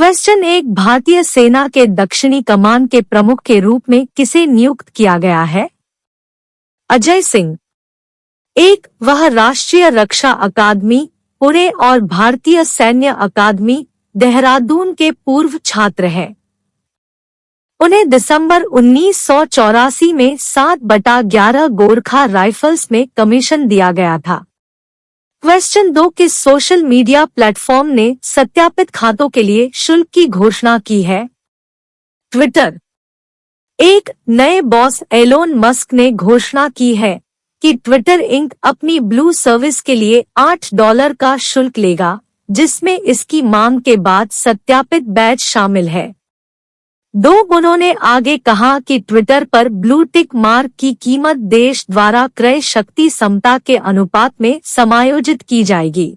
Question एक भारतीय सेना के दक्षिणी कमान के प्रमुख के रूप में किसे नियुक्त किया गया है? अजय सिंह। एक, वह राष्ट्रीय रक्षा अकादमी पुणे और भारतीय सैन्य अकादमी देहरादून के पूर्व छात्र हैं। उन्हें दिसंबर 1984 में 7/11 गोरखा राइफल्स में कमीशन दिया गया था। क्वेश्चन 2, किस सोशल मीडिया प्लेटफॉर्म ने सत्यापित खातों के लिए शुल्क की घोषणा की है? ट्विटर। एक, नए बॉस एलोन मस्क ने घोषणा की है कि ट्विटर इंक अपनी ब्लू सर्विस के लिए $8 का शुल्क लेगा, जिसमें इसकी मांग के बाद सत्यापित बैच शामिल है। 2, उन्होंने आगे कहा कि ट्विटर पर ब्लू टिक मार्क की कीमत देश द्वारा क्रय शक्ति समता के अनुपात में समायोजित की जाएगी।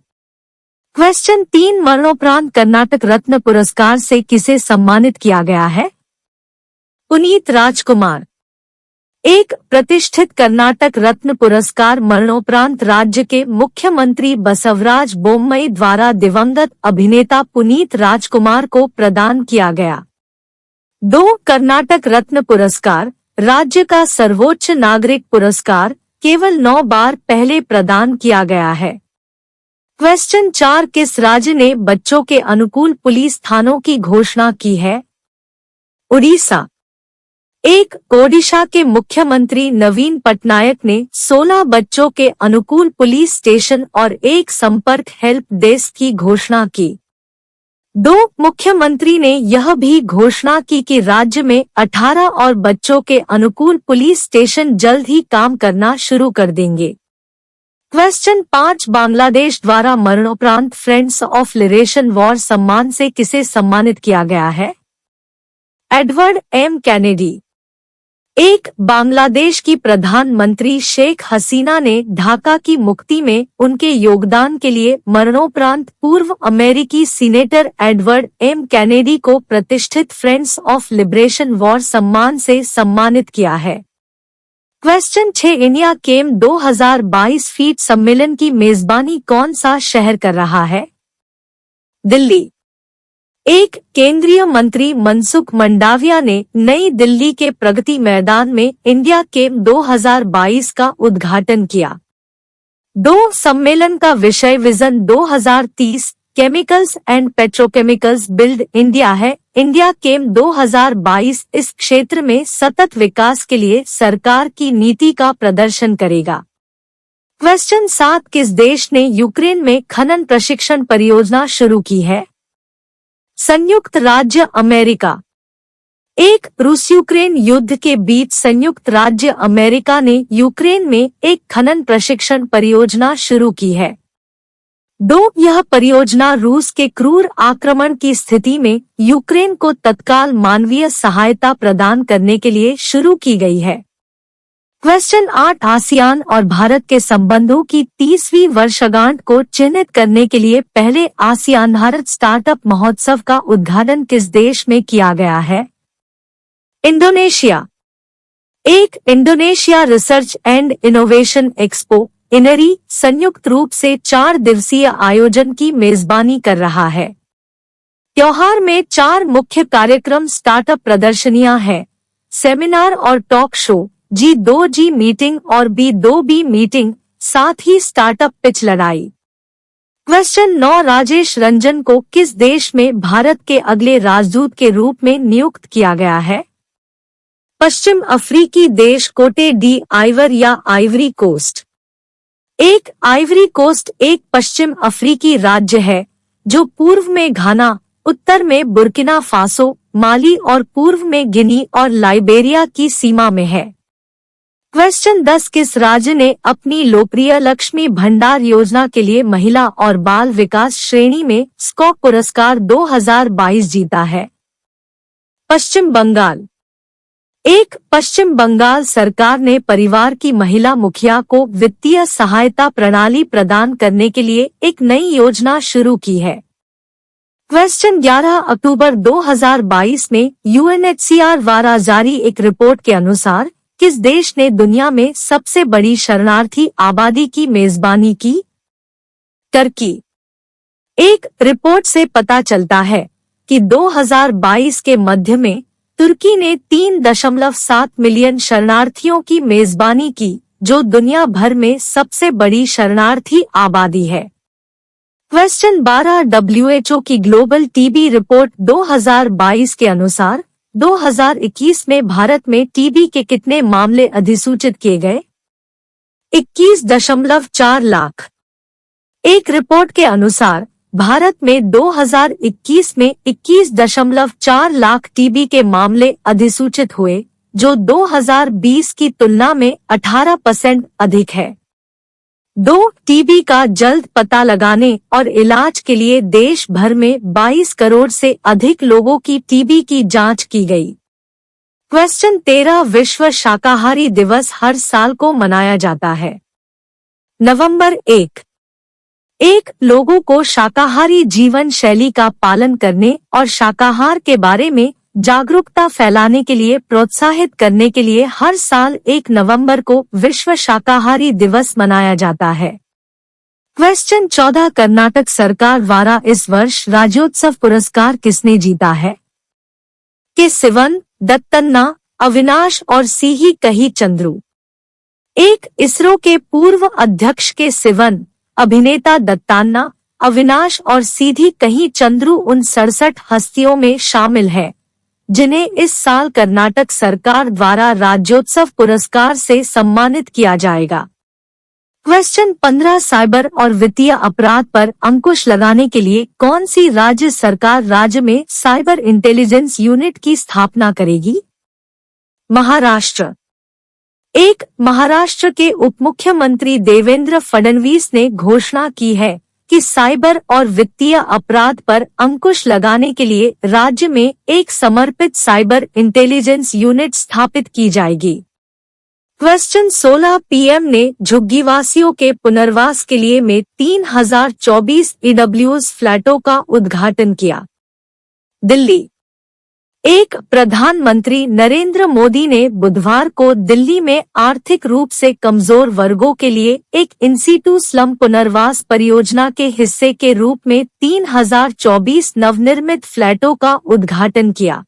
क्वेश्चन 3, मरणोपरांत कर्नाटक रत्न पुरस्कार से किसे सम्मानित किया गया है? पुनीत राजकुमार। एक, प्रतिष्ठित कर्नाटक रत्न पुरस्कार मरणोपरांत राज्य के मुख्यमंत्री बसवराज बोम्मई द्वारा दिवंगत अभिनेता पुनीत राजकुमार को प्रदान किया गया। 2, कर्नाटक रत्न पुरस्कार राज्य का सर्वोच्च नागरिक पुरस्कार केवल 9 बार पहले प्रदान किया गया है। क्वेश्चन 4, किस राज्य ने बच्चों के अनुकूल पुलिस थानों की घोषणा की है? उड़ीसा। एक, ओडिशा के मुख्यमंत्री नवीन पटनायक ने 16 बच्चों के अनुकूल पुलिस स्टेशन और एक संपर्क हेल्प डेस्क की घोषणा की। 2, मुख्यमंत्री ने यह भी घोषणा की कि राज्य में 18 और बच्चों के अनुकूल पुलिस स्टेशन जल्द ही काम करना शुरू कर देंगे। क्वेश्चन 5, बांग्लादेश द्वारा मरणोपरांत फ्रेंड्स ऑफ लिबरेशन वॉर सम्मान से किसे सम्मानित किया गया है? Edward M Kennedy. एक, बांग्लादेश की प्रधानमंत्री शेख हसीना ने ढाका की मुक्ति में उनके योगदान के लिए मरणोपरांत पूर्व अमेरिकी सीनेटर एडवर्ड एम कैनेडी को प्रतिष्ठित फ्रेंड्स ऑफ लिबरेशन वॉर सम्मान से सम्मानित किया है। क्वेश्चन 6, इंडिया केम 2022 फीट सम्मेलन की मेजबानी कौन सा शहर कर रहा है? दिल्ली। एक, केंद्रीय मंत्री मनसुख मंडाविया ने नई दिल्ली के प्रगति मैदान में इंडिया केम 2022 का उद्घाटन किया। 2, सम्मेलन का विषय vision 2030 chemicals and petrochemicals build India है। इंडिया केम 2022 इस क्षेत्र में सतत विकास के लिए सरकार की नीति का प्रदर्शन करेगा। क्वेश्चन 7, किस देश ने यूक्रेन में खनन प्रशिक्षण परियोजना शुरू की है? संयुक्त राज्य अमेरिका। एक, रूस यूक्रेन युद्ध के बीच संयुक्त राज्य अमेरिका ने यूक्रेन में एक खनन प्रशिक्षण परियोजना शुरू की है। 2, यह परियोजना रूस के क्रूर आक्रमण की स्थिति में यूक्रेन को तत्काल मानवीय सहायता प्रदान करने के लिए शुरू की गई है। क्वेश्चन 8, आसियान और भारत के संबंधों की 30वीं वर्षगांठ को चिन्हित करने के लिए पहले आसियान भारत स्टार्टअप महोत्सव का उद्घाटन किस देश में किया गया है? इंडोनेशिया। एक, Indonesia research and innovation expo इनरी संयुक्त रूप से 4 दिवसीय आयोजन की मेजबानी कर रहा है। त्योहार में 4 मुख्य कार्यक्रम स्टार्टअप प्रदर्शनियां हैं, सेमिनार और टॉक शो, G2G मीटिंग और B2B मीटिंग, साथ ही स्टार्टअप पिच लड़ाई। क्वेश्चन 9, राजेश रंजन को किस देश में भारत के अगले राजदूत के रूप में नियुक्त किया गया है? पश्चिम अफ्रीकी देश कोटे डी आइवर या आइवरी कोस्ट। एक, आइवरी कोस्ट एक पश्चिम अफ्रीकी राज्य है जो पूर्व में घाना, उत्तर में बुर्किना फासो, माली और पूर्व में गिनी और लाइबेरिया की सीमा में है। क्वेश्चन 10, किस राज्य ने अपनी लोकप्रिय लक्ष्मी भंडार योजना के लिए महिला और बाल विकास श्रेणी में स्कॉक पुरस्कार 2022 जीता है? पश्चिम बंगाल। एक, पश्चिम बंगाल सरकार ने परिवार की महिला मुखिया को वित्तीय सहायता प्रणाली प्रदान करने के लिए एक नई योजना शुरू की है। क्वेश्चन 11, अक्टूबर 2022 में UNHCR द्वारा जारी एक रिपोर्ट के अनुसार किस देश ने दुनिया में सबसे बड़ी शरणार्थी आबादी की मेजबानी की? टर्की। एक रिपोर्ट से पता चलता है कि 2022 के मध्य में तुर्की ने 3.7 मिलियन शरणार्थियों की मेजबानी की, जो दुनिया भर में सबसे बड़ी शरणार्थी आबादी है। क्वेश्चन 12 WHO की ग्लोबल टीबी रिपोर्ट 2022 के अनुसार 2021 में भारत में टीबी के कितने मामले अधिसूचित किए गए? 21.4 लाख। एक रिपोर्ट के अनुसार भारत में 2021 में 21.4 लाख टीबी के मामले अधिसूचित हुए, जो 2020 की तुलना में 18% अधिक है। टीबी का जल्द पता लगाने और इलाज के लिए देश भर में 22 करोड़ से अधिक लोगों की टीबी की जांच की गई। क्वेश्चन 13 विश्व शाकाहारी दिवस हर साल को मनाया जाता है। नवंबर 1 लोगों को शाकाहारी जीवन शैली का पालन करने और शाकाहार के बारे में जागरूकता फैलाने के लिए प्रोत्साहित करने के लिए हर साल 1 नवंबर को विश्व शाकाहारी दिवस मनाया जाता है। क्वेश्चन 14 कर्नाटक सरकार द्वारा इस वर्ष राज्योत्सव पुरस्कार किसने जीता है? के सिवन, दत्तन्ना, अविनाश और सीही कही चंद्रू। इसरो के पूर्व अध्यक्ष के सिवन, अभिनेता दत्तान्ना, अविनाश और सीधी कहीं चंद्रू उन 67 हस्तियों में शामिल हैं, जिन्हें इस साल कर्नाटक सरकार द्वारा राज्योत्सव पुरस्कार से सम्मानित किया जाएगा। क्वेश्चन 15 साइबर और वित्तीय अपराध पर अंकुश लगाने के लिए कौन सी राज्य सरकार राज्य में साइबर इंटेलिजेंस यूनिट की स्थापना करेगी? महाराष्ट्र। महाराष्ट्र के उप मुख्यमंत्री देवेंद्र फडणवीस ने घोषणा की है कि साइबर और वित्तीय अपराध पर अंकुश लगाने के लिए राज्य में एक समर्पित साइबर इंटेलिजेंस यूनिट स्थापित की जाएगी। क्वेश्चन 16 पीएम ने झुग्गीवासियों के पुनर्वास के लिए में 3024 ईडब्ल्यूएस फ्लैटों का उद्घाटन किया। दिल्ली। प्रधानमंत्री नरेंद्र मोदी ने बुधवार को दिल्ली में आर्थिक रूप से कमजोर वर्गों के लिए एक इन-सीटू स्लम पुनर्वास परियोजना के हिस्से के रूप में 3024 नवनिर्मित फ्लैटों का उद्घाटन किया।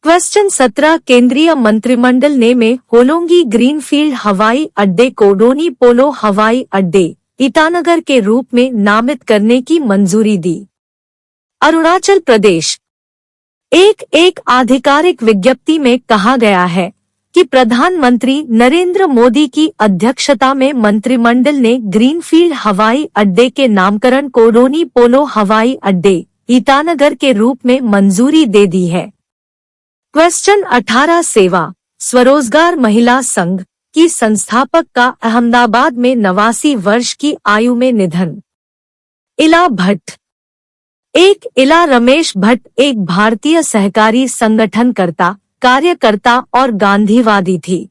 क्वेश्चन 17 केंद्रीय मंत्रिमंडल ने में होलोंगी ग्रीनफील्ड हवाई अड्डे को डोनी पोलो हवाई अड्डे, ईटानगर के रूप में नामित करने की मंजूरी दी। अरुणाचल प्रदेश। एक आधिकारिक विज्ञप्ति में कहा गया है कि प्रधानमंत्री नरेंद्र मोदी की अध्यक्षता में मंत्रिमंडल ने ग्रीनफील्ड हवाई अड्डे के नामकरण को रोनी पोलो हवाई अड्डे, ईटानगर के रूप में मंजूरी दे दी है। क्वेश्चन 18 सेवा स्वरोजगार महिला संघ की संस्थापक का अहमदाबाद में 89 वर्ष की आयु में निधन। इला भट्ट। इला रमेश भट्ट एक भारतीय सहकारी संगठनकर्ता, कार्यकर्ता और गांधीवादी थी।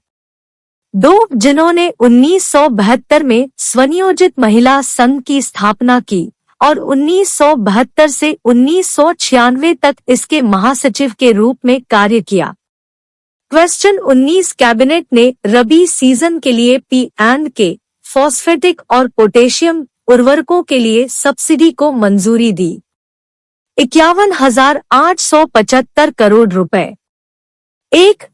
जिन्होंने 1972 में स्वनियोजित महिला संघ की स्थापना की और 1972 से 1996 तक इसके महासचिव के रूप में कार्य किया। क्वेश्चन 19 कैबिनेट ने रबी सीजन के लिए P&K, फॉस्फेटिक और पोटेशियम उर्वरकों के लिए सब्सिडी को मंजूरी दी। 51,875 करोड़ रुपए।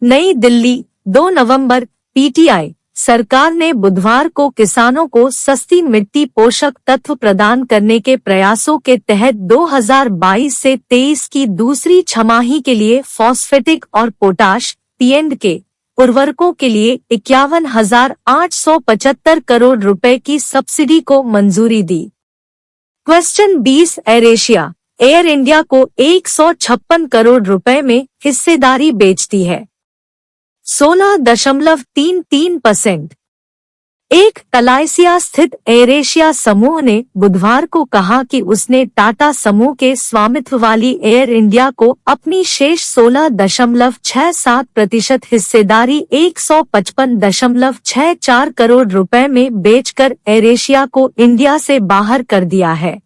नई दिल्ली 2 नवंबर पीटीआई सरकार ने बुधवार को किसानों को सस्ती मिट्टी पोषक तत्व प्रदान करने के प्रयासों के तहत 2022 से 23 की दूसरी छमाही के लिए फॉस्फेटिक और पोटाश P&K उर्वरकों के लिए 51,875 करोड़ रुपए की सब्सिडी को मंजूरी दी। क्वेश्चन 20 एयर इंडिया को 156 करोड़ रुपए में हिस्सेदारी बेचती है। 16.33%। तलाइसिया स्थित एयर एशिया समूह ने बुधवार को कहा कि उसने टाटा समूह के स्वामित्व वाली एयर इंडिया को अपनी शेष 16.67% हिस्सेदारी 155.64 करोड़ रुपए में बेचकर एयर एशिया को इंडिया से बाहर कर दिया है।